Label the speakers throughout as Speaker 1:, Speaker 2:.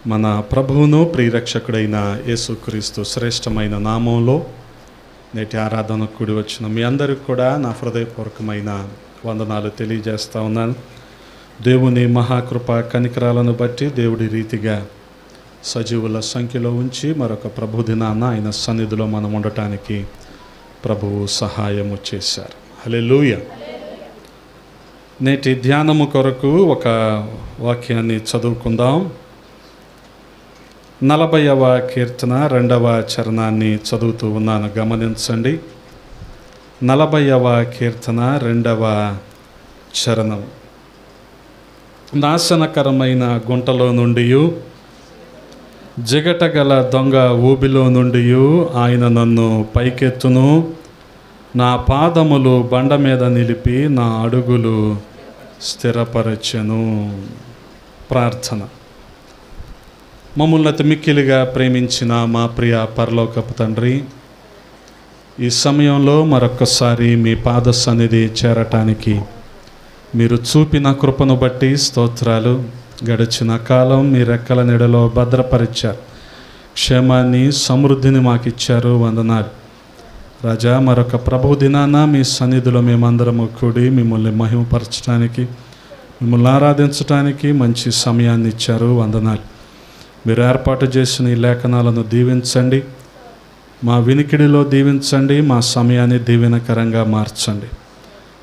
Speaker 1: మన ప్రభువును ప్రియరక్షకుడైన యేసుక్రీస్తు శ్రేష్టమైన నామంలో నేటి ఆరాధనకు కూడి వచ్చిన మీ అందరికి కూడా నా హృదయపూర్వకమైన వందనాలు తెలియజేస్తా ఉన్నాను. దేవుని మహాకృప కనికరాలను బట్టి దేవుడి రీతిగా సజీవుల సంఖ్యలో ఉంచి మరొక ప్రభు దినాన ఆయన సన్నిధిలో మనం ఉండటానికి ప్రభువు సహాయము చేశారు. హల్లెలూయా. నేటి ధ్యానము కొరకు ఒక వాక్యాన్ని చదువుకుందాం. 40వ కీర్తన 2వ చరణాన్ని చదువుతూ ఉన్నాను, గమనించండి. 40వ కీర్తన 2వ చరణం. నాశనకరమైన గుంటలో నుండి, జిగటగల దొంగ ఊబిలో నుండి ఆయన నన్ను పైకెత్తును, నా పాదములు బండ మీద నిలిపి నా అడుగులు స్థిరపరచెను. ప్రార్థన. మమ్మల్ని అతి మిక్కిలిగా ప్రేమించిన మా ప్రియ పరలోకపు తండ్రి, ఈ సమయంలో మరొక్కసారి మీ పాద సన్నిధి చేరటానికి మీరు చూపిన కృపను బట్టి స్తోత్రాలు. గడిచిన కాలం మీ రెక్కల నీడలో భద్రపరిచారు, క్షేమాన్ని సమృద్ధిని మాకిచ్చారు. వందనాలు రాజా. మరొక ప్రభు దినాన మీ సన్నిధిలో మేమందరము కూడి మిమ్మల్ని మహిమపరచడానికి, మిమ్మల్ని ఆరాధించడానికి మంచి సమయాన్ని ఇచ్చారు. వందనాలు. మీరు ఏర్పాటు చేసిన ఈ లేఖనాలను దీవించండి, మా వినికిడిలో దీవించండి, మా సమయాన్ని దీవెనకరంగా మార్చండి.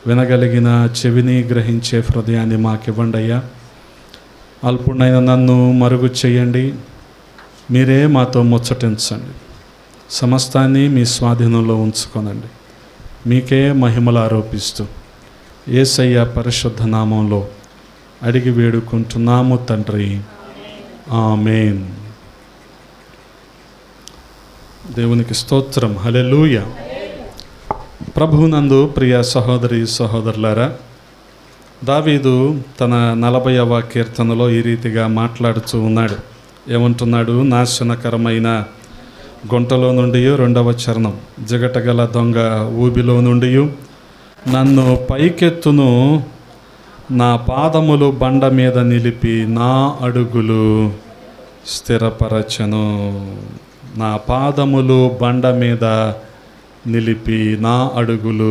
Speaker 1: వినగలిగిన చెవిని గ్రహించే హృదయాన్ని మాకివ్వండి అయ్యా. అల్పుడైన నన్ను మరుగు చేయండి, మీరే మాతో ముచ్చటించండి. సమస్తాన్ని మీ స్వాధీనంలో ఉంచుకోనండి. మీకే మహిమలు ఆరోపిస్తూ యేసయ్య పరిశుద్ధ నామంలో అడిగి వేడుకుంటున్నాము తండ్రి, ఆమేన్. దేవునికి స్తోత్రం. హల్లెలూయా. ప్రభువునందు ప్రియ సహోదరి సహోదరులారా, దావీదు తన 40వ కీర్తనలో ఈ రీతిగా మాట్లాడుతూ ఉన్నాడు. ఏమంటున్నాడు? నాశనకరమైన గుంటలో నుండి 2వ చరణం. జిగటగల దొంగ ఊబిలో నుండి నన్ను పైకెత్తును, నా పాదములు బండ మీద నిలిపి నా అడుగులు స్థిరపరచెను. నా పాదములు బండ మీద నిలిపి నా అడుగులు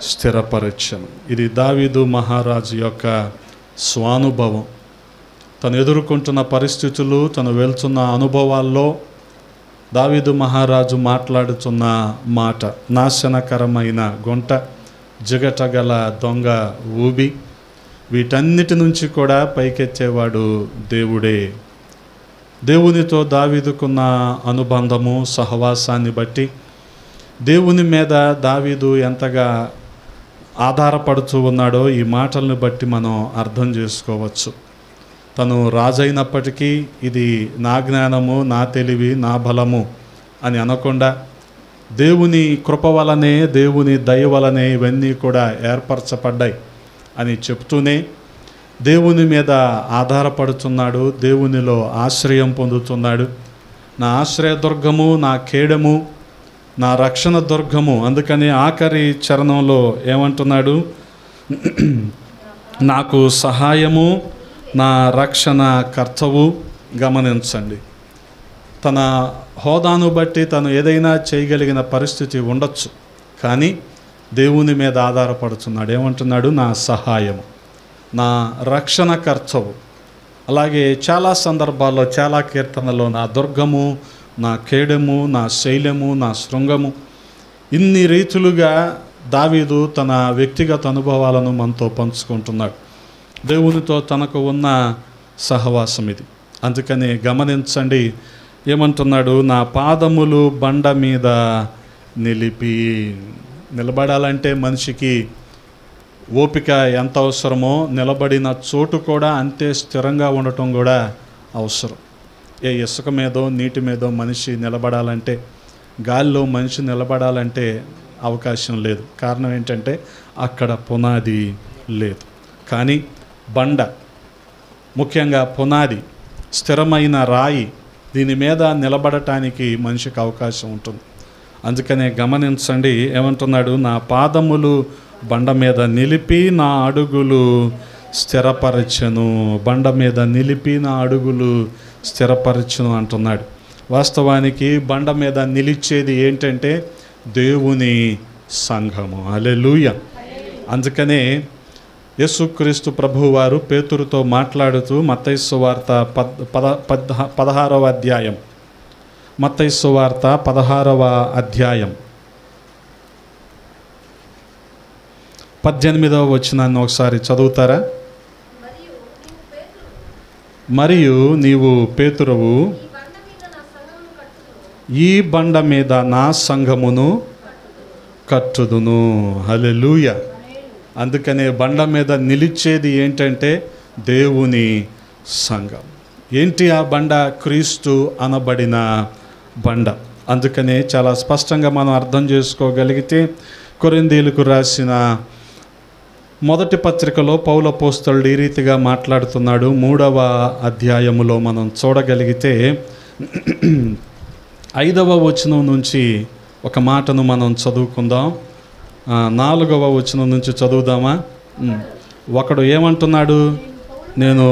Speaker 1: స్థిరపరచెను. ఇది దావీదు మహారాజు యొక్క స్వానుభవం. తను ఎదుర్కొంటున్న పరిస్థితులు, తను వెళ్తున్న అనుభవాల్లో దావీదు మహారాజు మాట్లాడుతున్న మాట. నాశనకరమైన గుంట, జిగటగల దొంగ ఊబి, వీటన్నిటి నుంచి కూడా పైకెత్తేవాడు దేవుడే. దేవునితో దావీదుకున్న అనుబంధము, సహవాసాన్ని బట్టి దేవుని మీద దావీదు ఎంతగా ఆధారపడుతూ ఉన్నాడో ఈ మాటలను బట్టి మనం అర్థం చేసుకోవచ్చు. తను రాజైనప్పటికీ ఇది నా జ్ఞానము, నా తెలివి, నా బలము అని అనకుండా దేవుని కృప వలనే, దేవుని దయ వలనే ఇవన్నీ కూడా ఏర్పరచబడ్డాయి అని చెప్తూనే దేవుని మీద ఆధారపడుతున్నాడు, దేవునిలో ఆశ్రయం పొందుతున్నాడు. నా ఆశ్రయదుర్గము, నా కేడము, నా రక్షణ దుర్గము. అందుకని ఆఖరి చరణంలో ఏమంటున్నాడు? నాకు సహాయము, నా రక్షణ కర్తవు. గమనించండి, తన హోదాను బట్టి తను ఏదైనా చేయగలిగిన పరిస్థితి ఉండొచ్చు, కానీ దేవుని మీద ఆధారపడుతున్నాడు. ఏమంటున్నాడు? నా సహాయము, నా రక్షణ కర్తవు. అలాగే చాలా సందర్భాల్లో, చాలా కీర్తనలో నా దుర్గము, నా కేడము, నా శైలము, నా శృంగము, ఇన్ని రీతులుగా దావీదు తన వ్యక్తిగత అనుభవాలను మనతో పంచుకుంటున్నాడు. దేవునితో తనకు ఉన్న సహవాసం ఇది. అందుకని గమనించండి, ఏమంటున్నాడు? నా పాదములు బండ మీద నిలిపి. నిలబడాలంటే మనిషికి ఓపిక ఎంత అవసరమో, నిలబడిన చోటు కూడా అంతే స్థిరంగా ఉండటం కూడా అవసరం. ఏ ఇసుక మీదో, నీటి మీదో మనిషి నిలబడాలంటే, గాలిలో మనిషి నిలబడాలంటే అవకాశం లేదు. కారణం ఏంటంటే అక్కడ పునాది లేదు. కానీ బండ, ముఖ్యంగా పునాది, స్థిరమైన రాయి, దీని మీద నిలబడటానికి మనిషికి అవకాశం ఉంటుంది. అందుకనే గమనించండి, ఏమంటున్నాడు? నా పాదములు బండ మీద నిలిపి నా అడుగులు స్థిరపరచెను. బండ మీద నిలిపి నా అడుగులు స్థిరపరచును అంటున్నాడు. వాస్తవానికి బండ మీద నిలిచేది ఏంటంటే దేవుని సంఘము. హల్లెలూయా. అందుకనే యేసుక్రీస్తు ప్రభువారు పేతురుతో మాట్లాడుతూ మత్తయి సువార్త 16వ అధ్యాయం, మత్తయి సువార్త 16వ అధ్యాయం 18వ వచనాన్ని ఒకసారి చదువుతారా? మరియు నీవు పేతురువు, ఈ బండ మీద నా సంఘమును కట్టుదును. హల్లెలూయా. అందుకనే బండ మీద నిలిచేది ఏంటంటే దేవుని సంఘం. ఏంటి ఆ బండ? క్రీస్తు అనబడిన బండ. అందుకనే చాలా స్పష్టంగా మనం అర్థం చేసుకోగలిగితే కొరింథీయులకు రాసిన మొదటి పత్రికలో పౌలు అపోస్తలుడు ఈ రీతిగా మాట్లాడుతున్నాడు. 3వ అధ్యాయములో మనం చూడగలిగితే 5వ వచనం నుంచి ఒక మాటను మనం చదువుకుందాం. 4వ వచనం నుంచి చదువుదామా? ఒకడు ఏమంటున్నాడు? నేను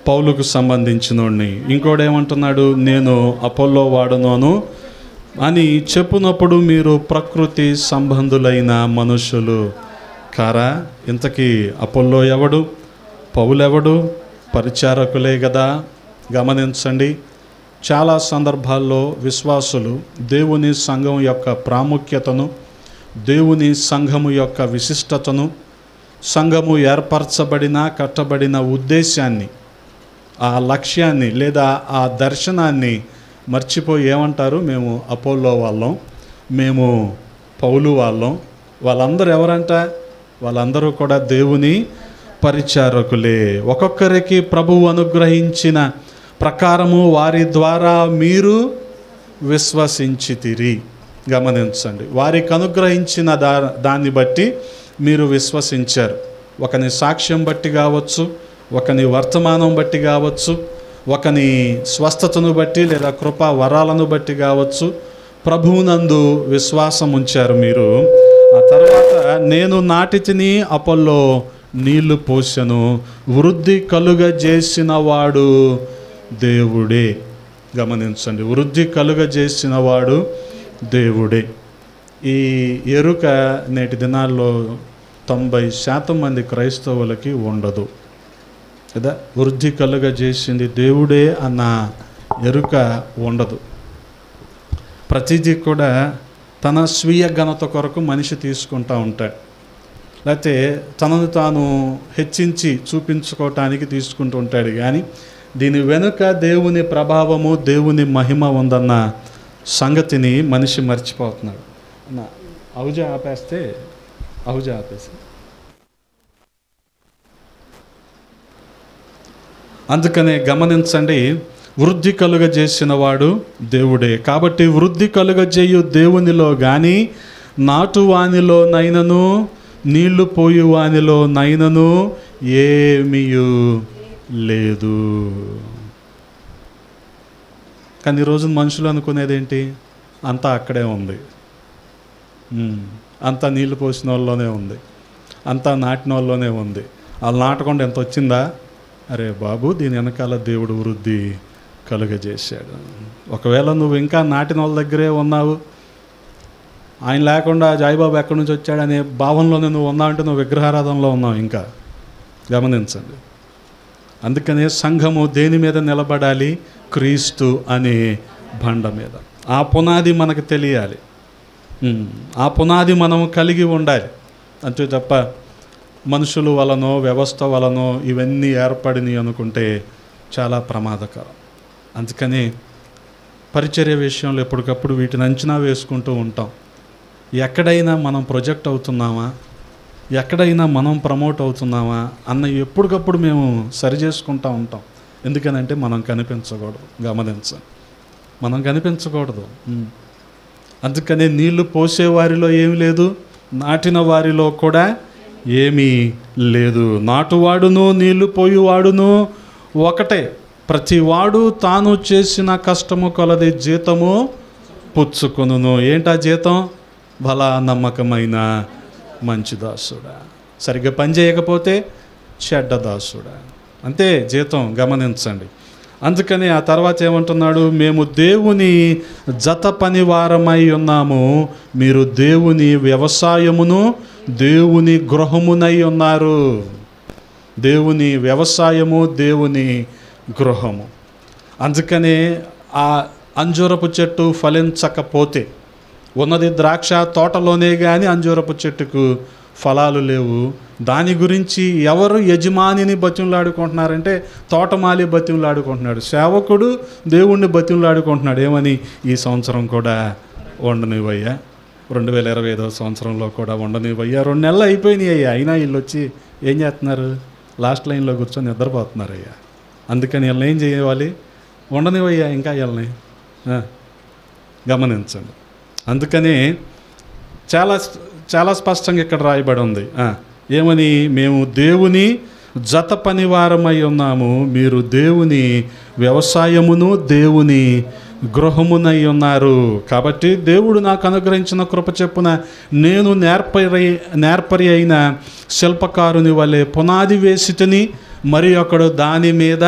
Speaker 1: పౌలుకు సంబంధించినోడిని. ఇంకోడు ఏమంటున్నాడు? నేను అపోల్లో వాడునోను అని చెప్పునప్పుడు మీరు ప్రకృతి సంబంధులైన మనుషులు కారా? ఇంతకీ అపోల్లో ఎవడు? పౌలెవడు? పరిచారకులే కదా. గమనించండి, చాలా సందర్భాల్లో విశ్వాసులు దేవుని సంఘం యొక్క ప్రాముఖ్యతను, దేవుని సంఘము యొక్క విశిష్టతను, సంఘము ఏర్పరచబడిన కట్టబడిన ఉద్దేశాన్ని, ఆ లక్ష్యాన్ని లేదా ఆ దర్శనాన్ని మర్చిపోయి ఏమంటారు? మేము అపోల్లో వాళ్ళం, మేము పౌలు వాళ్ళం. వాళ్ళందరూ ఎవరంట? వాళ్ళందరూ కూడా దేవుని పరిచారకులే. ఒక్కొక్కరికి ప్రభువు అనుగ్రహించిన ప్రకారము వారి ద్వారా మీరు విశ్వసించితిరి. గమనించండి, వారికి అనుగ్రహించిన దాన్ని బట్టి మీరు విశ్వసించారు. ఒకని సాక్ష్యం బట్టి కావచ్చు, ఒకని వర్తమానం బట్టి కావచ్చు, ఒకని స్వస్థతను బట్టి లేదా కృపా వరాలను బట్టి కావచ్చు, ప్రభువునందు విశ్వాసం ఉంచారు మీరు. ఆ తర్వాత నేను నాటితిని, అపోల్లో నీళ్లు పోసెను, వృద్ధి కలుగజేసిన వాడు దేవుడే. గమనించండి, వృద్ధి కలుగజేసిన వాడు దేవుడే. ఈ ఎరుక నేటి దినాల్లో 90% మంది క్రైస్తవులకి ఉండదు కదా. వృద్ధి కలుగజేసింది దేవుడే అన్న ఎరుక ఉండదు. ప్రతిదీ కూడా తన స్వీయ ఘనత కొరకు మనిషి తీసుకుంటూ ఉంటాడు, లేకపోతే తనను తాను హెచ్చించి చూపించుకోవటానికి తీసుకుంటూ ఉంటాడు. కానీ దీని వెనుక దేవుని ప్రభావము, దేవుని మహిమ ఉందన్న సంగతిని మనిషి మర్చిపోతున్నాడు. అవుజా ఆపేస్తే ఆపేసి అందుకనే గమనించండి, వృద్ధి కలుగజేసిన వాడు దేవుడే. కాబట్టి వృద్ధి కలుగజేయు దేవునిలో కానీ నాటువానిలో నైనను నీళ్లు పోయువానిలో నైనను ఏమీయు లేదు. కానీ ఈరోజు మనుషులు అనుకునేది ఏంటి? అంతా అక్కడే ఉంది, అంతా నీళ్లు పోసిన వాళ్ళలోనే ఉంది, అంతా నాటిన వాళ్ళలోనే ఉంది. వాళ్ళు నాటకుండా ఎంత వచ్చిందా? అరే బాబు, దీని వెనకాల దేవుడు వృద్ధి కలుగజేశాడు. ఒకవేళ నువ్వు ఇంకా నాటిన వాళ్ళ దగ్గరే ఉన్నావు, ఆయన లేకుండా జాయిబాబు ఎక్కడి నుంచి వచ్చాడనే భావంలోనే నువ్వు ఉన్నావు అంటే నువ్వు విగ్రహారాధనలో ఉన్నావు ఇంకా. గమనించండి. అందుకనే సంఘము దేని మీద నిలబడాలి? క్రీస్తు అనే బండ మీద. ఆ పునాది మనకు తెలియాలి, ఆ పునాది మనం కలిగి ఉండాలి. అంతే తప్ప మనుషుల వలనో వ్యవస్థ వలనో ఇవన్నీ ఏర్పడినాయి అనుకుంటే చాలా ప్రమాదకరం. అందుకని పరిచర్య విషయంలో ఎప్పటికప్పుడు వీటిని అంచనా వేసుకుంటూ ఉంటాం. ఎక్కడైనా మనం ప్రొజెక్ట్ అవుతున్నామా, ఎక్కడైనా మనం ప్రమోట్ అవుతున్నామా అన్న ఎప్పటికప్పుడు మేము సరి చేసుకుంటూ ఉంటాం. ఎందుకనంటే మనం కనిపించకూడదు. గమనించండి, మనం కనిపించకూడదు. అందుకనే నీళ్లు పోసేవారిలో ఏమీ లేదు, నాటిన వారిలో కూడా ఏమీ లేదు. నాటువాడును నీళ్లు పోయేవాడును ఒకటే. ప్రతివాడు తాను చేసిన కష్టము కొలది జీతము పుచ్చుకొనును. ఏంటా జీతం? బలా నమ్మకమైన మంచి దాసుడా. సరిగ్గా పని చేయకపోతే చెడ్డ దాసుడా, అంతే జీతం. గమనించండి. అందుకని ఆ తర్వాత ఏమంటున్నాడు, మేము దేవుని జత పనివారమై ఉన్నాము, మీరు దేవుని వ్యవసాయమును దేవుని గృహమునై ఉన్నారు. దేవుని వ్యవసాయము, దేవుని గృహము. అందుకనే ఆ అంజూరపు చెట్టు ఫలించకపోతే, ఉన్నది ద్రాక్ష తోటలోనే కానీ అంజూరపు చెట్టుకు ఫలాలు లేవు. దాని గురించి ఎవరు యజమానిని బతిమలాడుకుంటున్నారంటే తోటమాలి బతిమలాడుకుంటున్నాడు, సేవకుడు దేవుణ్ణి బతిమలాడుకుంటున్నాడు. ఏమని, ఈ సంవత్సరం కూడా వండనివయ్యా, 2025 సంవత్సరంలో కూడా వండనివయ్యా. 2 నెలలు అయిపోయినాయి అయ్యా, అయినా వీళ్ళు వచ్చి ఏం చేస్తున్నారు, లాస్ట్ లైన్లో కూర్చొని నిద్రపోతున్నారు అయ్యా. అందుకని వీళ్ళని ఏం చేయాలి, వండనివయ్యా ఇంకా వీళ్ళని. గమనించండి. అందుకని చాలా చాలా స్పష్టంగా ఇక్కడ రాయబడి ఉంది. ఏమని, మేము దేవుని జత పనివారమై ఉన్నాము, మీరు దేవుని వ్యవసాయమును దేవుని గృహమునై ఉన్నారు. కాబట్టి దేవుడు నాకు అనుగ్రహించిన కృప చెప్పున నేను నేర్పరి అయిన శిల్పకారుని వలె పునాది వేసితిని, మరి ఒకడు దాని మీద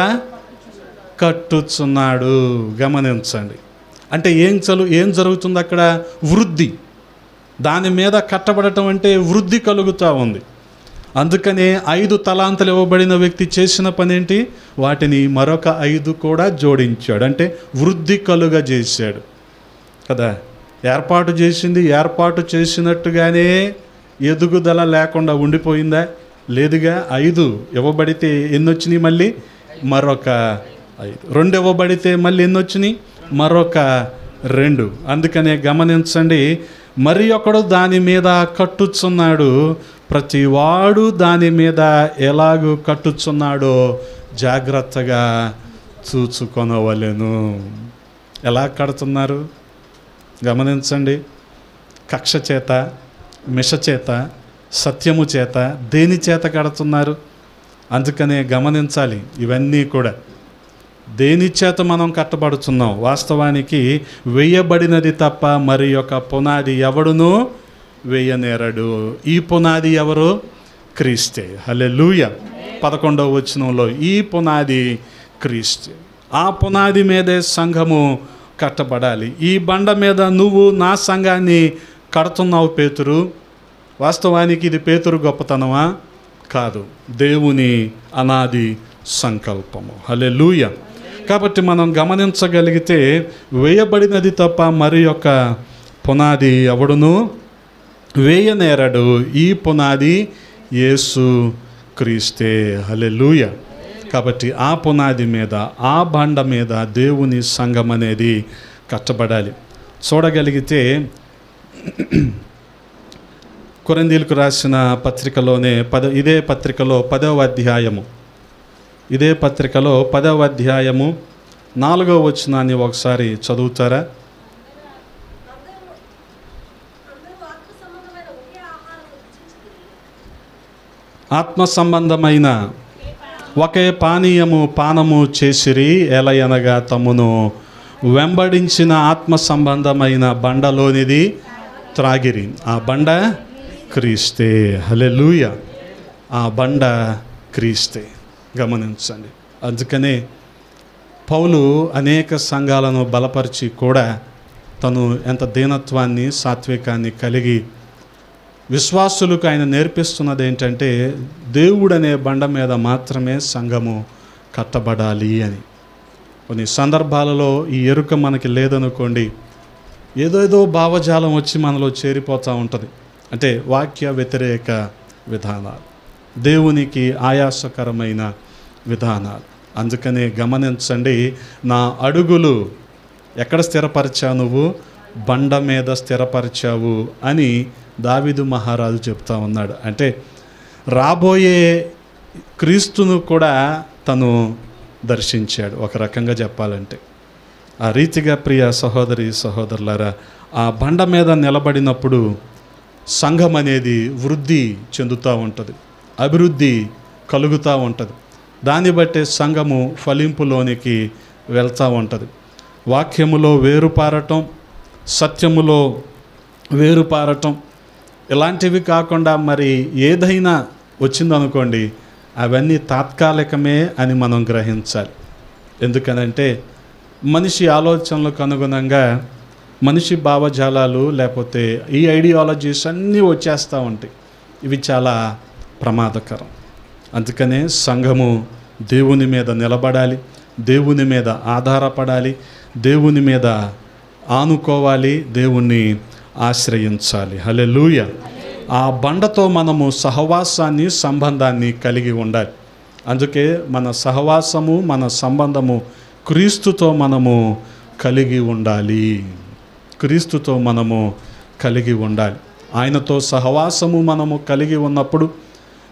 Speaker 1: కట్టుచున్నాడు. గమనించండి. అంటే ఏం జరుగుతుంది అక్కడ, వృద్ధి. దాని మీద కట్టబడటం అంటే వృద్ధి కలుగుతూ ఉంది. అందుకనే 5 తలాంతులు ఇవ్వబడిన వ్యక్తి చేసిన పని ఏంటి, వాటిని మరొక 5 కూడా జోడించాడు. అంటే వృద్ధి కలుగజేశాడు కదా. ఏర్పాటు చేసినట్టుగానే ఎదుగుదల లేకుండా ఉండిపోయిందా, లేదుగా. 5 ఇవ్వబడితే ఎన్ని వచ్చినాయి, మళ్ళీ మరొక 5. 2 ఇవ్వబడితే మళ్ళీ ఎన్ని వచ్చినాయి, మరొక 2. అందుకనే గమనించండి, మరి ఒకడు దాని మీద కట్టుచున్నాడు, ప్రతివాడు దాని మీద ఎలాగూ కట్టుచున్నాడో జాగ్రత్తగా చూచుకొనవలెను. ఎలా కడుతున్నారు గమనించండి. కక్ష చేత, మిష చేత, సత్యము చేత, దేని చేత కడుతున్నారు? అందుకనే గమనించాలి. ఇవన్నీ కూడా దేని చేత మనం కట్టబడుతున్నాం? వాస్తవానికి వేయబడినది తప్ప మరి యొక్క పునాది ఎవడును వేయనేరడు. ఈ పునాది ఎవరు? క్రీస్తే. హల్లెలూయా. 11వ వచనంలో ఈ పునాది క్రీస్తే. ఆ పునాది మీదే సంఘము కట్టబడాలి. ఈ బండ మీద నువ్వు నా సంఘాన్ని కడుతున్నావు పేతురు. వాస్తవానికి ఇది పేతురు గొప్పతనమా? కాదు, దేవుని అనాది సంకల్పము. హల్లెలూయా. కాబట్టి మనం గమనించగలిగితే వేయబడినది తప్ప మరి యొక్క పునాది ఎవడును వేయనేరడు. ఈ పునాది యేసు క్రీస్తే. హల్లెలూయా. కాబట్టి ఆ పునాది మీద, ఆ బండ మీద దేవుని సంఘం అనేది కట్టబడాలి. చూడగలిగితే కొరింథీయులకు రాసిన పత్రికలోనే ఇదే పత్రికలో 10వ అధ్యాయము, ఇదే పత్రికలో 10వ అధ్యాయము 4వ వచనాన్ని ఒకసారి చదువుతారా? ఆత్మ సంబంధమైన ఒకే పానము చేసిరి, ఎలయనగా తమను వెంబడించిన ఆత్మ సంబంధమైన బండలోనిది త్రాగిరి. ఆ బండ క్రీస్తే. హల్లెలూయా. ఆ బండ క్రీస్తే. గమనించండి. అందుకనే పౌలు అనేక సంఘాలను బలపరిచి కూడా తను ఎంత దీనత్వాన్ని, సాత్వికాన్ని కలిగి విశ్వాసులకు ఆయన నేర్పిస్తున్నది ఏంటంటే దేవుడనే బండ మీద మాత్రమే సంఘము కట్టబడాలి అని. కొన్ని సందర్భాలలో ఈ ఎరుక మనకి లేదనుకోండి, ఏదో భావజాలం వచ్చి మనలో చేరిపోతూ ఉంటుంది. అంటే వాక్య వ్యతిరేక విధానాలు, దేవునికి ఆయాసకరమైన విధానాలు. అందుకనే గమనించండి, నా అడుగులు ఎక్కడ స్థిరపరిచావు? నువ్వు బండ మీద స్థిరపరిచావు అని దావీదు మహారాజు చెప్తా ఉన్నాడు. అంటే రాబోయే క్రీస్తును కూడా తను దర్శించాడు ఒక రకంగా చెప్పాలంటే. ఆ రీతిగా ప్రియ సహోదరి సహోదరులారా, ఆ బండ మీద నిలబడినప్పుడు సంఘం అనేది వృద్ధి చెందుతూ ఉంటుంది, అభివృద్ధి కలుగుతూ ఉంటుంది. దాన్ని బట్టే సంఘము ఫలింపులోనికి వెళ్తూ ఉంటుంది. వాక్యములో వేరుపారటం, సత్యములో వేరుపారటం, ఇలాంటివి కాకుండా మరి ఏదైనా వచ్చిందనుకోండి, అవన్నీ తాత్కాలికమే అని మనం గ్రహించాలి. ఎందుకనంటే మనిషి ఆలోచనలకు అనుగుణంగా మనిషి భావజాలాలు లేకపోతే ఈ ఐడియాలజీస్ అన్నీ వచ్చేస్తూ ఉంటాయి. ఇవి చాలా ప్రమాదకరం. అందుకనే సంఘము దేవుని మీద నిలబడాలి, దేవుని మీద ఆధారపడాలి, దేవుని మీద ఆనుకోవాలి, దేవుణ్ణి ఆశ్రయించాలి. హల్లెలూయా. ఆ బండతో మనము సహవాసాన్ని, సంబంధాన్ని కలిగి ఉండాలి. అందుకే మన సహవాసము, మన సంబంధము క్రీస్తుతో మనము కలిగి ఉండాలి. క్రీస్తుతో మనము కలిగి ఉండాలి. ఆయనతో సహవాసము మనము కలిగి ఉన్నప్పుడు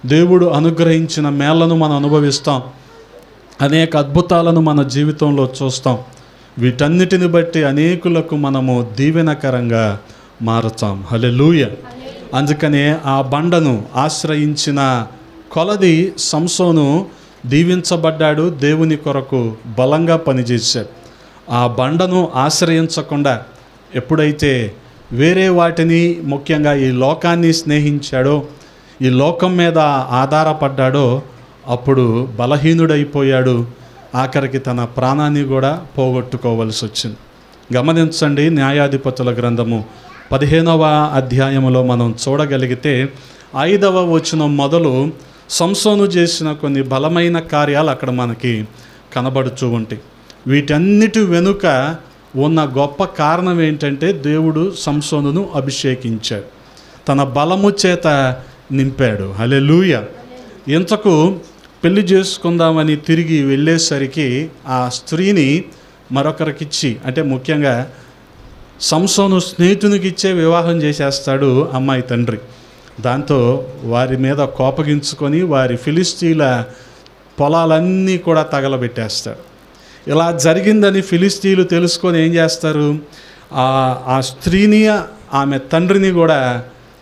Speaker 1: దేవుడు అనుగ్రహించిన మేళ్లను మనం అనుభవిస్తాం. అనేక అద్భుతాలను మన జీవితంలో చూస్తాం. వీటన్నిటిని బట్టి అనేకులకు మనము దీవెనకరంగా మారుతాం. హల్లెలూయా. అందుకనే ఆ బండను ఆశ్రయించిన కొలది సంసోను దీవించబడ్డాడు, దేవుని కొరకు బలంగా పనిచేశాడు. ఆ బండను ఆశ్రయించకుండా ఎప్పుడైతే వేరే వాటిని, ముఖ్యంగా ఈ లోకాన్ని స్నేహించాడో, ఈ లోకం మీద ఆధారపడ్డాడో, అప్పుడు బలహీనుడైపోయాడు. ఆఖరికి తన ప్రాణాన్ని కూడా పోగొట్టుకోవలసి వచ్చింది. గమనించండి, న్యాయాధిపతుల గ్రంథము 15వ అధ్యాయములో మనం చూడగలిగితే 5వ వచనం మొదలు సంసోను చేసిన కొన్ని బలమైన కార్యాలు అక్కడ మనకి కనబడుతూ ఉంటాయి. వీటన్నిటి వెనుక ఉన్న గొప్ప కారణం ఏంటంటే దేవుడు సంసోనును అభిషేకించాడు, తన బలము చేత నింపాడు. హల్లెలూయా. ఇంతకు పెళ్లి చేసుకుందామని తిరిగి వెళ్ళేసరికి ఆ స్త్రీని మరొకరికిచ్చి, అంటే ముఖ్యంగా సంసోను స్నేహితునికి ఇచ్చే వివాహం చేసేస్తాడు అమ్మాయి తండ్రి. దాంతో వారి మీద కోపగించుకొని వారి ఫిలిస్తీన్ల పొలాలన్నీ కూడా తగలబెట్టేస్తాడు. ఇలా జరిగిందని ఫిలిస్తీన్లు తెలుసుకొని ఏం చేస్తారు, ఆ స్త్రీని, ఆమె తండ్రిని కూడా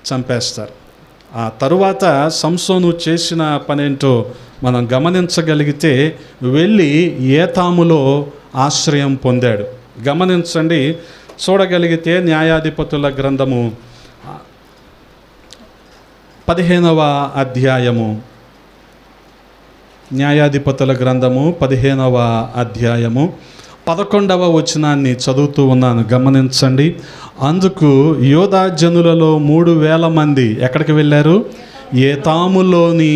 Speaker 1: చంపేస్తారు. ఆ తరువాత సంసోను చేసిన పనేంటో మనం గమనించగలిగితే వెళ్ళి ఏతాములో ఆశ్రయం పొందాడు. గమనించండి, చూడగలిగితే న్యాయాధిపతుల గ్రంథము 15వ అధ్యాయము, న్యాయాధిపతుల గ్రంథము 15వ అధ్యాయము 11వ వచనాన్ని చదువుతూ ఉన్నాను. గమనించండి. అందుకు యోధా జనులలో 3,000 మంది ఎక్కడికి వెళ్ళారు? ఏతాములోని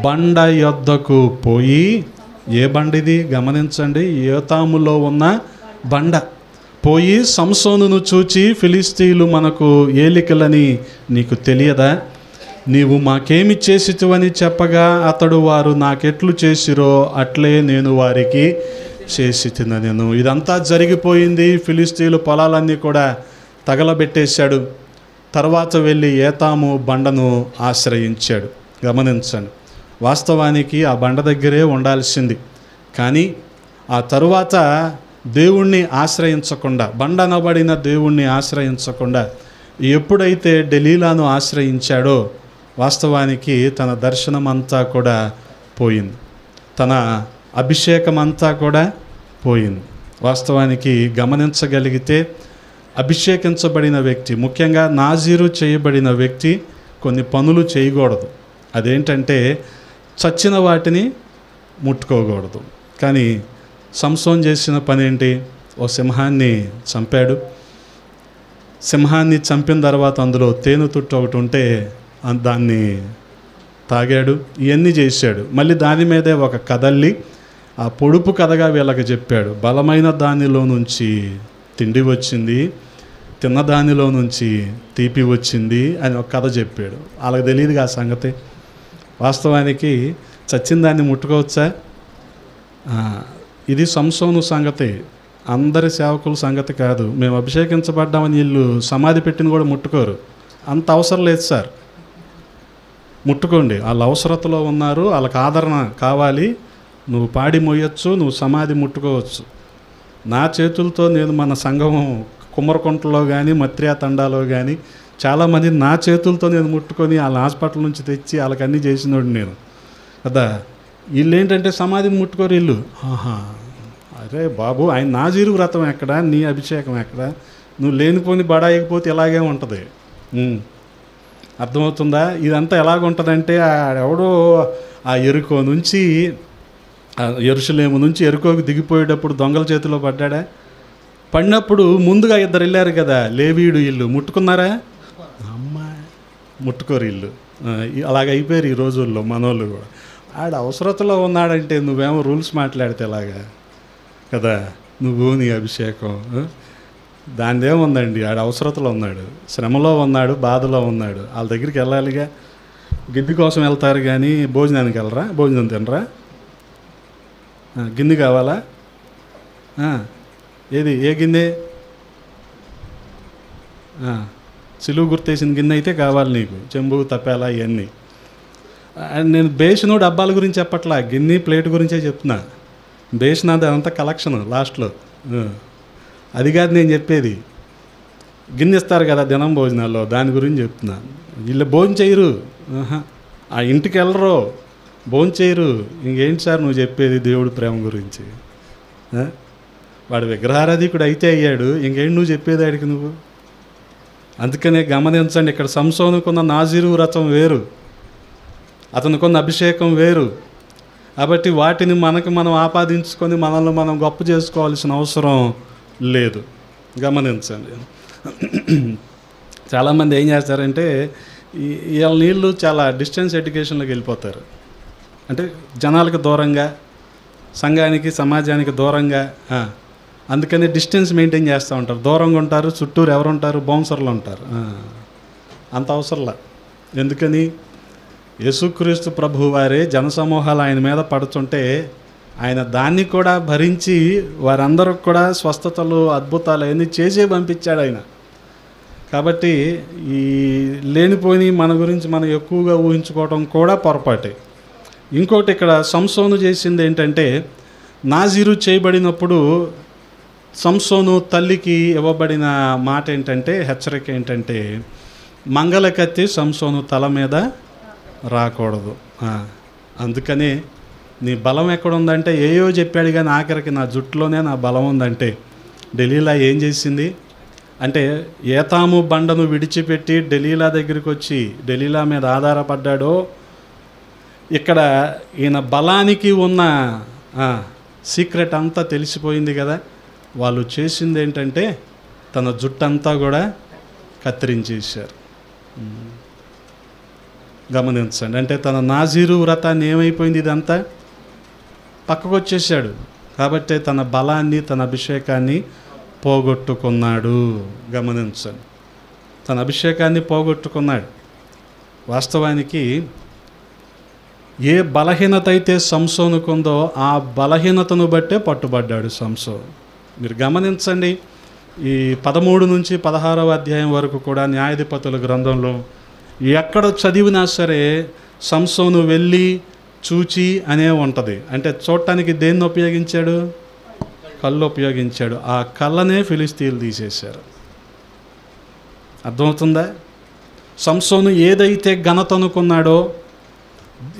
Speaker 1: బండ యొద్దకు పోయి, ఏ బండిది గమనించండి, ఏతాములో ఉన్న బండ పోయి సంసోనును చూచి, ఫిలిస్తీయులు మనకు ఏలికలని నీకు తెలియదా? నీవు మాకేమి చేసితువని చెప్పగా అతడు, వారు నాకెట్లు చేసిరో అట్లే నేను వారికి చేసి తినను. ఇదంతా జరిగిపోయింది. ఫిలిస్తీయులు పొలాలన్నీ కూడా తగలబెట్టేశాడు. తర్వాత వెళ్ళి ఏతాము బండను ఆశ్రయించాడు. గమనించండి, వాస్తవానికి ఆ బండ దగ్గరే ఉండాల్సింది. కానీ ఆ తరువాత దేవుణ్ణి ఆశ్రయించకుండా, బండ అనబడిన దేవుణ్ణి ఆశ్రయించకుండా ఎప్పుడైతే డెలీలాను ఆశ్రయించాడో, వాస్తవానికి తన దర్శనం అంతా కూడా పోయింది, తన అభిషేకం అంతా కూడా పోయింది. వాస్తవానికి గమనించగలిగితే అభిషేకించబడిన వ్యక్తి, ముఖ్యంగా నాజీరు చేయబడిన వ్యక్తి కొన్ని పనులు చేయకూడదు. అదేంటంటే చచ్చిన వాటిని ముట్టుకోకూడదు. కానీ సంసోన్ చేసిన పని ఏంటి? ఓ సింహాన్ని చంపాడు. సింహాన్ని చంపిన తర్వాత అందులో తేనెతుట్టు ఒకటి ఉంటే దాన్ని తాగాడు. ఇవన్నీ చేశాడు. మళ్ళీ దాని మీదే ఒక కదల్లి ఆ పొడుపు కథగా వీళ్ళకి చెప్పాడు. బలమైన దానిలో నుంచి తిండి వచ్చింది, తిన్న దానిలో నుంచి తీపి వచ్చింది అని ఒక కథ చెప్పాడు. వాళ్ళకి తెలియదుగా ఆ సంగతి. వాస్తవానికి చచ్చిన దాన్ని ముట్టుకోవచ్చా? ఇది సంసోను సంగతి, అందరి సేవకుల సంగతి కాదు. మేము అభిషేకించబడ్డామని వీళ్ళు సమాధి పెట్టిన కూడా ముట్టుకోరు. అంత అవసరం లేదు సార్. ముట్టుకోండి, వాళ్ళ అవసరతలో ఉన్నారు, వాళ్ళకి ఆదరణ కావాలి. నువ్వు పాడి మోయొచ్చు, నువ్వు సమాధి ముట్టుకోవచ్చు. నా చేతులతో నేను మన సంఘం కుమ్మరకుంటలో కానీ మత్రియా తండాలో కానీ చాలామంది నా చేతులతో నేను ముట్టుకొని వాళ్ళ హాస్పిటల్ నుంచి తెచ్చి వాళ్ళకి అన్నీ చేసినోడు నేను కదా. వీళ్ళు ఏంటంటే సమాధిని ముట్టుకోరు వీళ్ళు. అరే బాబు, ఆయన నాజీరు వ్రతం ఎక్కడ, నీ అభిషేకం ఎక్కడ? నువ్వు లేనిపోని బడాయికపోతే ఇలాగే ఉంటుంది. అర్థమవుతుందా? ఇదంతా ఎలాగుంటుందంటే ఎవడో ఆ ఎరుకో నుంచి యెరూషలేము నుంచి యెరికోకు దిగిపోయేటప్పుడు దొంగల చేతిలో పడ్డాడా? పడినప్పుడు ముందుగా ఇద్దరు వెళ్ళారు కదా, లేవీయుడు ఇల్లు ముట్టుకున్నారా? అమ్మా, ముట్టుకోరు ఇల్లు. అలాగ అయిపోయారు ఈ రోజుల్లో మనోళ్ళు కూడా. ఆడ అవసరతలో ఉన్నాడంటే నువ్వేమో రూల్స్ మాట్లాడితే ఎలాగా కదా, నువ్వు నీ అభిషేకం దానిదేముందండి. ఆడ అవసరతలో ఉన్నాడు, శ్రమలో ఉన్నాడు, బాధలో ఉన్నాడు. వాళ్ళ దగ్గరికి వెళ్ళాలిగా. గిన్నె కోసం వెళ్తారు కానీ భోజనానికి వెళ్ళరా? భోజనం తినరా? గిన్నె కావాలా? ఏది ఏ గిన్నె? సిలువు గుర్తేసిన గిన్నె అయితే కావాలి నీకు. చెంబు, తప్పేలా ఇవన్నీ. నేను బేషను డబ్బాల గురించి చెప్పట్లా, గిన్నె ప్లేట్ గురించే చెప్తున్నా. బేషన్ అదంతా కలెక్షన్ లాస్ట్లో. అది కాదు నేను చెప్పేది. గిన్నె ఇస్తారు కదా దినం భోజనాల్లో, దాని గురించి చెప్తున్నా. వీళ్ళు భోజనం చేయరు, ఆ ఇంటికి వెళ్ళరు, భోజనం చేయరు. ఇంకేంటి సార్ నువ్వు చెప్పేది దేవుడి ప్రేమ గురించి? వాడు విగ్రహారాధికుడు అయితే అయ్యాడు, ఇంకేంటి నువ్వు చెప్పేది ఆడికి నువ్వు? అందుకనే గమనించండి, ఇక్కడ సంసోనుకున్న నాజీరు వ్రతం వేరు, అతనుకున్న అభిషేకం వేరు. కాబట్టి వాటిని మనం ఆపాదించుకొని మనల్ని మనం గొప్ప చేసుకోవాల్సిన అవసరం లేదు. గమనించండి. చాలామంది ఏం చేస్తారంటే వీళ్ళ నీళ్ళు చాలా డిస్టెన్స్ ఎడ్యుకేషన్లోకి వెళ్ళిపోతారు. అంటే జనాలకు దూరంగా, సంఘానికి సమాజానికి దూరంగా. అందుకని డిస్టెన్స్ మెయింటైన్ చేస్తూ ఉంటారు, దూరంగా ఉంటారు. చుట్టూరు ఎవరు ఉంటారు? బౌన్సర్లు ఉంటారు. అంత అవసరంలా. ఎందుకని? యేసుక్రీస్తు ప్రభు వారే జనసమూహాలు ఆయన మీద పడుతుంటే ఆయన దాన్ని కూడా భరించి వారందరూ కూడా స్వస్థతలు, అద్భుతాలు అవన్నీ చేసే పంపించాడు ఆయన. కాబట్టి ఈ లేనిపోయి మన గురించి మనం ఎక్కువగా ఊహించుకోవడం కూడా పొరపాటే. ఇంకోటి ఇక్కడ సంసోను చేసింది ఏంటంటే, నాజీరు చేయబడినప్పుడు సంసోను తల్లికి ఇవ్వబడిన మాట ఏంటంటే, హెచ్చరిక ఏంటంటే, మంగళ కత్తి సంసోను తల మీద రాకూడదు. అందుకని నీ బలం ఎక్కడుందంటే, ఏయో చెప్పాడు కానీ ఆఖరికి నా జుట్టులోనే నా బలం ఉందంటే, డెలీలా ఏం చేసింది అంటే, ఏతాము బండను విడిచిపెట్టి డెలీలా దగ్గరికి వచ్చి డెలీలా మీద ఆధారపడ్డాడో, ఇక్కడ ఈయన బలానికి ఉన్న సీక్రెట్ అంతా తెలిసిపోయింది కదా. వాళ్ళు చేసింది ఏంటంటే తన జుట్టంతా కూడా కత్తిరించేశారు. గమనించండి. అంటే తన నాజీరు వ్రతాన్ని ఏమైపోయింది, ఇదంతా పక్కకు వచ్చేసాడు. కాబట్టి తన బలాన్ని, తన అభిషేకాన్ని పోగొట్టుకున్నాడు. గమనించండి, తన అభిషేకాన్ని పోగొట్టుకున్నాడు. వాస్తవానికి ఏ బలహీనత అయితే సంసోనుకుందో ఆ బలహీనతను బట్టే పట్టుబడ్డాడు సంసోను. మీరు గమనించండి, ఈ 13 నుంచి 16వ అధ్యాయం వరకు కూడా న్యాయాధిపతుల గ్రంథంలో ఎక్కడ చదివినా సరే సంసోను వెళ్ళి చూచి అనే ఉంటుంది. అంటే చూడటానికి దేన్ని ఉపయోగించాడు? కళ్ళు ఉపయోగించాడు. ఆ కళ్ళనే ఫిలిస్తీన్లు తీసేశారు. అర్థమవుతుందా? సంసోను ఏదైతే ఘనత అనుకున్నాడో,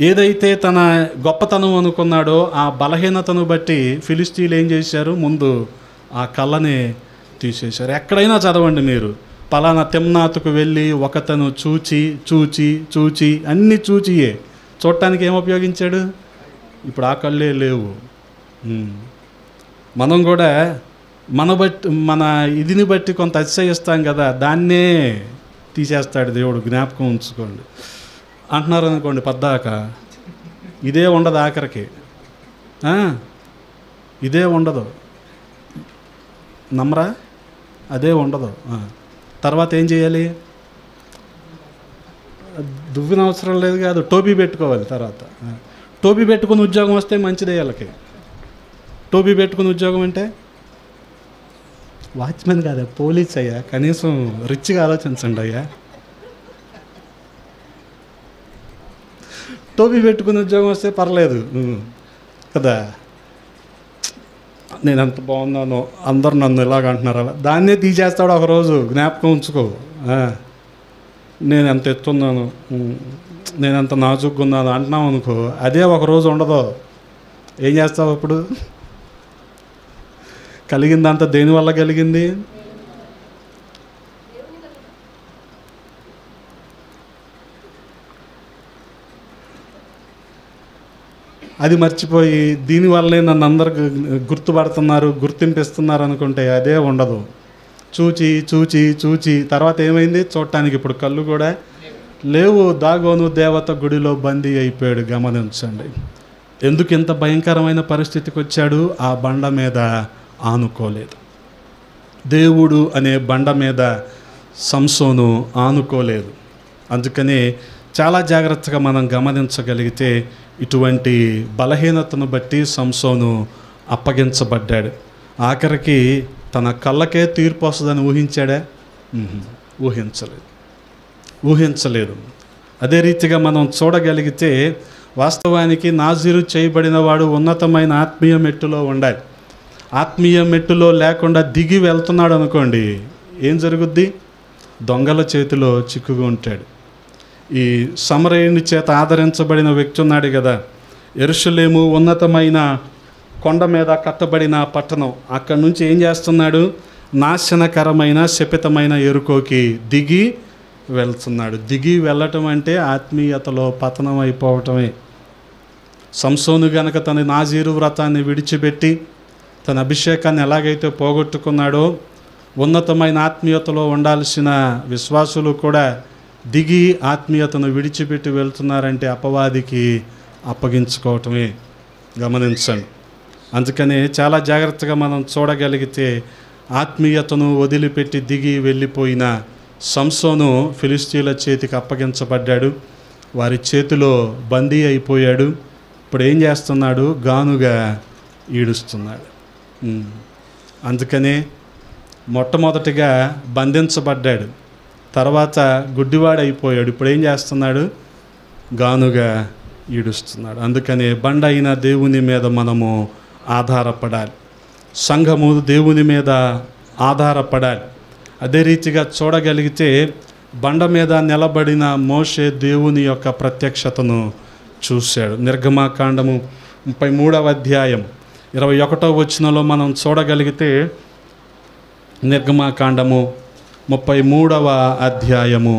Speaker 1: ఏదైతే తన గొప్పతనం అనుకున్నాడో, ఆ బలహీనతను బట్టి ఫిలిస్తీన్లు ఏం చేశారు? ముందు ఆ కళ్ళనే తీసేశారు. ఎక్కడైనా చదవండి మీరు, పలానా తిమ్నాతుకు వెళ్ళి ఒకతను చూచి చూచి చూచి అన్నీ చూచియే. చూడటానికి ఏం ఉపయోగించాడు? ఇప్పుడు ఆ కళ్ళే లేవు. మనం కూడా మన ఇదిని బట్టి కొంత అతిశయిస్తాం కదా, దాన్నే తీసేస్తాడు దేవుడు. జ్ఞాపకం ఉంచుకోండి. అంటున్నారు అనుకోండి పద్దాక, ఇదే ఉండదు ఆఖరికి, ఇదే ఉండదు. నమ్మరా? అదే ఉండదు. తర్వాత ఏం చేయాలి? దువ్విన అవసరం లేదు కాదు, టోపీ పెట్టుకోవాలి. తర్వాత టోపీ పెట్టుకుని ఉద్యోగం వస్తే మంచిదే. వాళ్ళకి టోపీ పెట్టుకుని ఉద్యోగం అంటే వాచ్మెన్ కాదా, పోలీస్ అయ్యా. కనీసం రిచ్గా ఆలోచించండి అయ్యా. టోపీ పెట్టుకుని ఉద్యోగం వస్తే పర్లేదు కదా. నేను ఎంత బాగున్నానో, అందరు నన్ను ఇలాగ అంటున్నారు, అలా దాన్నే తీసేస్తాడు ఒకరోజు. జ్ఞాపకం ఉంచుకో. నేను ఎంత ఎత్తున్నాను, నేను ఎంత నాజుగ్గా ఉన్నాను అంటున్నావు అనుకో, అదే ఒకరోజు ఉండదు. ఏం చేస్తావు అప్పుడు? కలిగిందంతా దేనివల్ల కలిగింది? అది మర్చిపోయి దీనివల్లే నన్ను అందరు గుర్తింపిస్తున్నారు అనుకుంటే అదే ఉండదు. చూచి చూచి చూచి తర్వాత ఏమైంది? చూడటానికి ఇప్పుడు కళ్ళు కూడా లేవు. దాగోను దేవత గుడిలో బందీ అయిపోయాడు. గమనించండి, ఎందుకు ఇంత భయంకరమైన పరిస్థితికి వచ్చాడు? ఆ బండ మీద ఆనుకోలేదు. దేవుడు అనే బండ మీద సంసోను ఆనుకోలేదు. అందుకని చాలా జాగ్రత్తగా మనం గమనించగలిగితే ఇటువంటి బలహీనతను బట్టి సంసోను అప్పగించబడ్డాడు. ఆఖరికి తన కళ్ళకే తీర్పు వస్తుందని ఊహించాడా? ఊహించలేదు. అదే రీతిగా మనం చూడగలిగితే వాస్తవానికి నాజీరు చేయబడిన వాడు ఉన్నతమైన ఆత్మీయ మెట్టులో ఉండాలి. ఆత్మీయ మెట్టులో లేకుండా దిగి వెళ్తున్నాడు అనుకోండి, ఏం జరుగుద్ది? దొంగల చేతిలో చిక్కుగా ఉంటాడు. ఈ సమరయుని చేత ఆదరించబడిన వ్యక్తి ఉన్నాడు కదా, యెరూషలేము ఉన్నతమైన కొండ మీద కట్టబడిన పట్టణం. అక్కడి నుంచి ఏం చేస్తున్నాడు? నాశనకరమైన శపితమైన ఎరుకోకి దిగి వెళ్తున్నాడు. దిగి వెళ్ళటం అంటే ఆత్మీయతలో పతనం అయిపోవటమే. సంసోను గనక తన నాజీరు వ్రతాన్ని విడిచిపెట్టి తన అభిషేకాన్ని ఎలాగైతే పోగొట్టుకున్నాడో, ఉన్నతమైన ఆత్మీయతలో ఉండాల్సిన విశ్వాసులు కూడా దిగి ఆత్మీయతను విడిచిపెట్టి వెళ్తున్నారంటే అపవాదికి అప్పగించుకోవటమే. గమనించండి. అందుకనే చాలా జాగ్రత్తగా మనం చూడగలిగితే ఆత్మీయతను వదిలిపెట్టి దిగి వెళ్ళిపోయిన సంసోను ఫిలిష్తీయుల చేతికి అప్పగించబడ్డాడు. వారి చేతిలో బందీ అయిపోయాడు. ఇప్పుడు ఏం చేస్తున్నాడు? గానుగా ఈడుస్తున్నాడు. అందుకనే మొట్టమొదటిగా బంధించబడ్డాడు, తర్వాత గుడ్డివాడైపోయాడు. ఇప్పుడు ఏం చేస్తున్నాడు? గానుగా ఈడుస్తున్నాడు. అందుకనే బండ అయిన దేవుని మీద మనము ఆధారపడాలి. సంఘము దేవుని మీద ఆధారపడాలి. అదే రీతిగా చూడగలిగితే బండ మీద నిలబడిన మోషే దేవుని యొక్క ప్రత్యక్షతను చూశాడు. నిర్గమాకాండము 33వ అధ్యాయం 21వ వచనంలో మనం చూడగలిగితే, నిర్గమాకాండము 33వ అధ్యాయము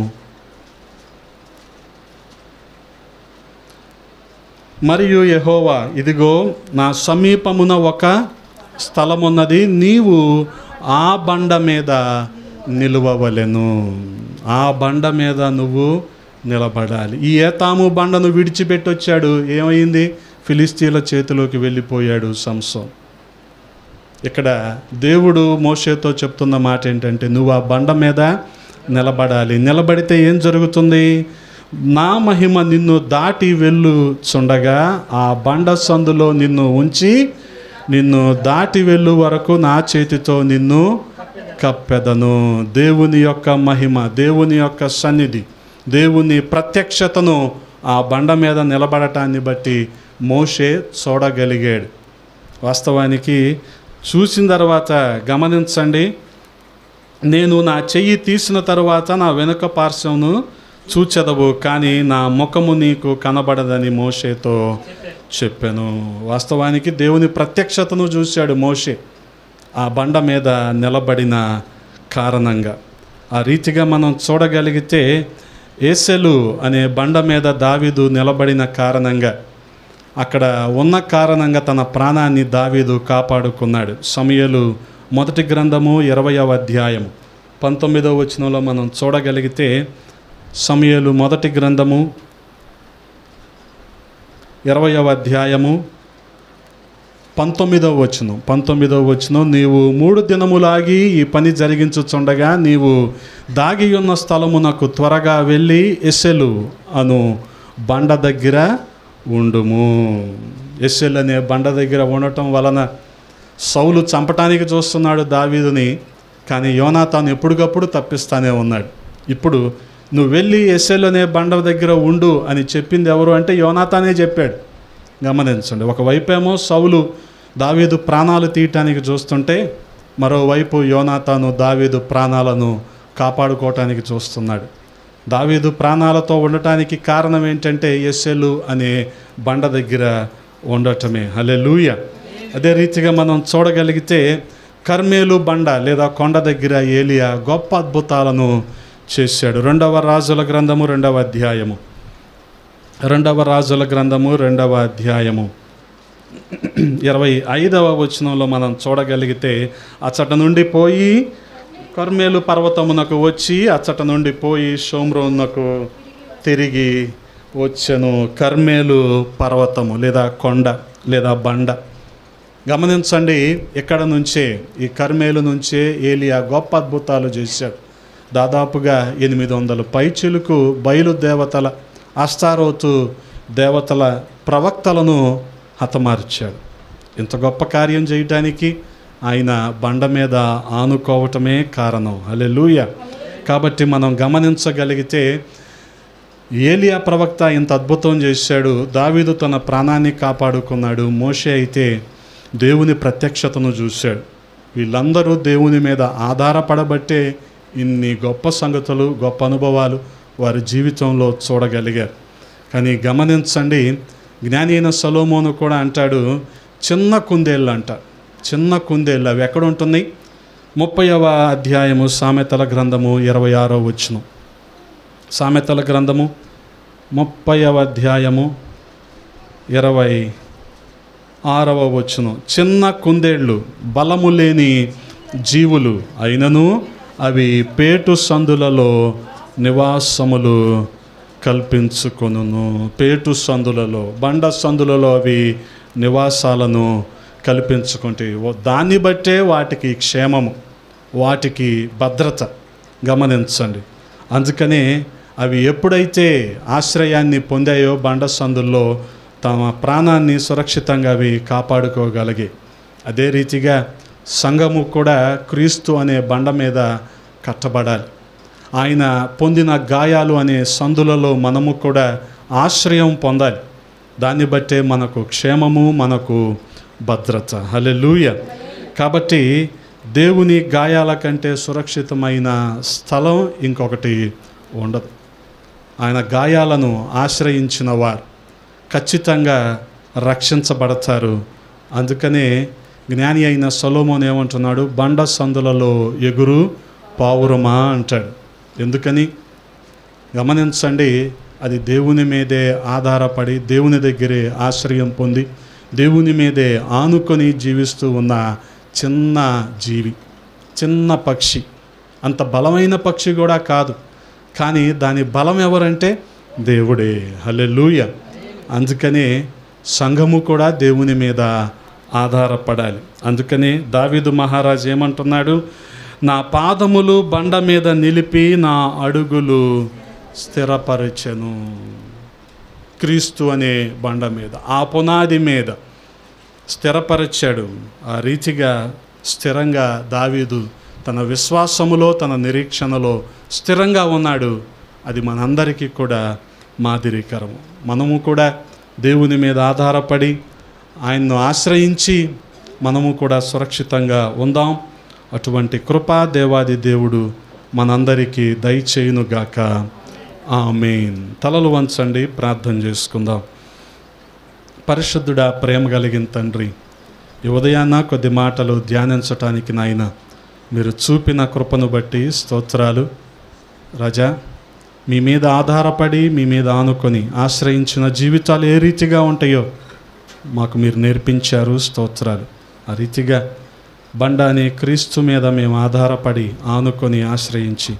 Speaker 1: మరియు యెహోవా, ఇదిగో నా సమీపమున ఒక స్థలమున్నది, నీవు ఆ బండ మీద నిలువవలెను. ఆ బండ మీద నువ్వు నిలబడాలి. ఈ ఏతాము బండను విడిచిపెట్టి వచ్చాడు. ఏమైంది? ఫిలిష్తీయుల చేతిలోకి వెళ్ళిపోయాడు సంసోన్. ఇక్కడ దేవుడు మోషేతో చెప్తున్న మాట ఏంటంటే, నువ్వు ఆ బండ మీద నిలబడాలి. నిలబడితే ఏం జరుగుతుంది? నా మహిమ నిన్ను దాటి వెళ్ళుచుండగా ఆ బండ సందులో నిన్ను ఉంచి నిన్ను దాటి వెళ్ళు వరకు నా చేతితో నిన్ను కప్పెదను. దేవుని యొక్క మహిమ, దేవుని యొక్క సన్నిధి, దేవుని ప్రత్యక్షతను ఆ బండ మీద నిలబడటాన్ని బట్టి మోషే చూడగలిగాడు. వాస్తవానికి చూసిన తర్వాత గమనించండి, నేను నా చెయ్యి తీసిన తర్వాత నా వెనుక పార్శ్వమును చూచెదవు, కానీ నా ముఖము నీకు కనబడదని మోషేతో చెప్పాను. వాస్తవానికి దేవుని ప్రత్యక్షతను చూశాడు మోషే ఆ బండ మీద నిలబడిన కారణంగా. ఆ రీతిగా మనం చూడగలిగితే ఏసెలు అనే బండ మీద దావీదు నిలబడిన కారణంగా, అక్కడ ఉన్న కారణంగా తన ప్రాణాన్ని దావీదు కాపాడుకున్నాడు. సమూయేలు మొదటి గ్రంథము 20వ అధ్యాయం 19వ వచనంలో మనం చూడగలిగితే, సమూయేలు మొదటి గ్రంథము 20వ అధ్యాయము 19వ వచనం, నీవు 3 దినములాగి ఈ పని జరిగించుచుండగా నీవు దాగి ఉన్న స్థలమునకు త్వరగా వెళ్ళి ఎస్సెలు అను బండ దగ్గర ఉండుము. ఎస్సెల్ అనే బండ దగ్గర ఉండటం వలన సౌలు చంపటానికి చూస్తున్నాడు దావీదుని, కానీ యోనాతాను ఎప్పటికప్పుడు తప్పిస్తానే ఉన్నాడు. ఇప్పుడు నువ్వు వెళ్ళి ఎస్సెల్ అనే బండ దగ్గర ఉండు అని చెప్పింది ఎవరు అంటే యోనాతానే చెప్పాడు. గమనించండి, ఒకవైపేమో సౌలు దావీదు ప్రాణాలు తీయటానికి చూస్తుంటే, మరోవైపు యోనాతాను దావీదు ప్రాణాలను కాపాడుకోవటానికి చూస్తున్నాడు. దావీదు ప్రాణాలతో ఉండటానికి కారణం ఏంటంటే ఎస్సెలు అనే బండ దగ్గర ఉండటమే. హల్లెలూయా. అదే రీతిగా మనం చూడగలిగితే కర్మేలు బండ లేదా కొండ దగ్గర ఏలియా గొప్ప అద్భుతాలను చేశాడు. 2వ రాజుల గ్రంథము 2వ అధ్యాయము 25వ వచనంలో మనం చూడగలిగితే, అచ్చట నుండి పోయి కర్మేలు పర్వతమునకు వచ్చి అచ్చట నుండి పోయి షోమ్రోనునకు తిరిగి వచ్చెను. కర్మేలు పర్వతము లేదా కొండ లేదా బండ. గమనించండి, ఇక్కడ నుంచే, ఈ కర్మేలు నుంచే ఏలియా గొప్ప అద్భుతాలు చేశాడు. దాదాపుగా 800 పైచిలుకు బయలుదేవతల, అష్టారోతు దేవతల ప్రవక్తలను హతమార్చాడు. ఇంత గొప్ప కార్యం చేయటానికి ఆయన బండ మీద ఆనుకోవటమే కారణం. హల్లెలూయా. కాబట్టి మనం గమనించగలిగితే ఏలియా ప్రవక్త ఇంత అద్భుతం చేశాడు. దావీదు తన ప్రాణాన్ని కాపాడుకున్నాడు. మోషే అయితే దేవుని ప్రత్యక్షతను చూశాడు. వీళ్ళందరూ దేవుని మీద ఆధారపడబట్టే ఇన్ని గొప్ప సంగతులు, గొప్ప అనుభవాలు వారి జీవితంలో చూడగలిగారు. కానీ గమనించండి, జ్ఞాని అయిన సొలొమోను కూడా అంటాడు, చిన్న కుందేళ్ళు అంట. చిన్న కుందేళ్ళు అవి ఎక్కడ ఉంటున్నాయి? 30వ అధ్యాయము సామెతల గ్రంథము 26వ వచనం. సామెతల గ్రంథము 30వ అధ్యాయము 26వ వచనం. చిన్న కుందేళ్ళు బలము లేని జీవులు అయినను అవి పేటు సందులలో నివాసములు కల్పించుకొనును. పేటు సందులలో, బండ సందులలో అవి నివాసాలను కల్పించుకుంటే దాన్ని బట్టే వాటికి క్షేమము, వాటికి భద్రత. గమనించండి. అందుకనే అవి ఎప్పుడైతే ఆశ్రయాన్ని పొందాయో బండ సందుల్లో తమ ప్రాణాన్ని సురక్షితంగా అవి కాపాడుకోగలిగే. అదే రీతిగా సంఘము కూడా క్రీస్తు అనే బండ మీద కట్టబడాలి. ఆయన పొందిన గాయాలు అనే సందులలో మనము కూడా ఆశ్రయం పొందాలి. దాన్ని బట్టే మనకు క్షేమము, మనకు భద్రత. హల్లెలూయా. కాబట్టి దేవుని గాయాల కంటే సురక్షితమైన స్థలం ఇంకొకటి ఉండదు. ఆయన గాయాలను ఆశ్రయించిన వారు ఖచ్చితంగా రక్షించబడతారు. అందుకనే జ్ఞాని అయిన సొలొమోను ఏమంటున్నాడు? బండ సందులలో ఎగురు పావురమా అంటాడు. ఎందుకని? గమనించండి, అది దేవుని మీదే ఆధారపడి, దేవుని దగ్గరే ఆశ్రయం పొంది, దేవుని మీదే ఆనుకొని జీవిస్తూ ఉన్న చిన్న జీవి, చిన్న పక్షి. అంత బలమైన పక్షి కూడా కాదు, కానీ దాని బలం ఎవరంటే దేవుడే. హల్లెలూయా. అందుకనే సంఘము కూడా దేవుని మీద ఆధారపడాలి. అందుకనే దావీదు మహారాజు ఏమంటున్నాడు? నా పాదములు బండ మీద నిలిపి నా అడుగులు స్థిరపరచెను. క్రీస్తు అనే బండ మీద, ఆ పునాది మీద స్థిరపరచాడు. ఆ రీతిగా స్థిరంగా దావీదు తన విశ్వాసములో, తన నిరీక్షణలో స్థిరంగా ఉన్నాడు. అది మనందరికీ కూడా మాదిరికరము. మనము కూడా దేవుని మీద ఆధారపడి ఆయన్ను ఆశ్రయించి మనము కూడా సురక్షితంగా ఉందాం. అటువంటి కృపా దేవాది దేవుడు మనందరికీ దయచేయునుగాక. ఆమేన్. తలలు వంచండి, ప్రార్థన చేసుకుందాం. పరిశుద్ధుడా, ప్రేమ కలిగిన తండ్రి, ఈ ఉదయాన్న కొద్ది మాటలు ధ్యానించటానికి నాయన మీరు చూపిన కృపను బట్టి స్తోత్రాలు. రాజా, మీ మీద ఆధారపడి, మీ మీద ఆనుకొని ఆశ్రయించిన జీవితాలు ఏ రీతిగా ఉంటాయో మాకు మీరు నేర్పించారు. స్తోత్రాలు. ఆ రీతిగా బండ అనే క్రీస్తు మీద మేము ఆధారపడి, ఆనుకొని, ఆశ్రయించి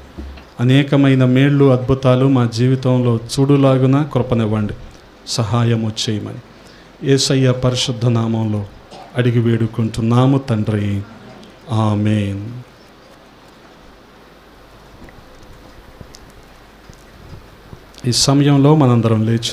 Speaker 1: అనేకమైన మేళ్ళు, అద్భుతాలు మా జీవితంలో చూడులాగున కృపనివ్వండి, సహాయము చేయమని యేసయ్య పరిశుద్ధ నామంలో అడిగి వేడుకుంటున్నాము తండ్రి. ఆమేన్. ఈ సమయంలో మనందరం లేచి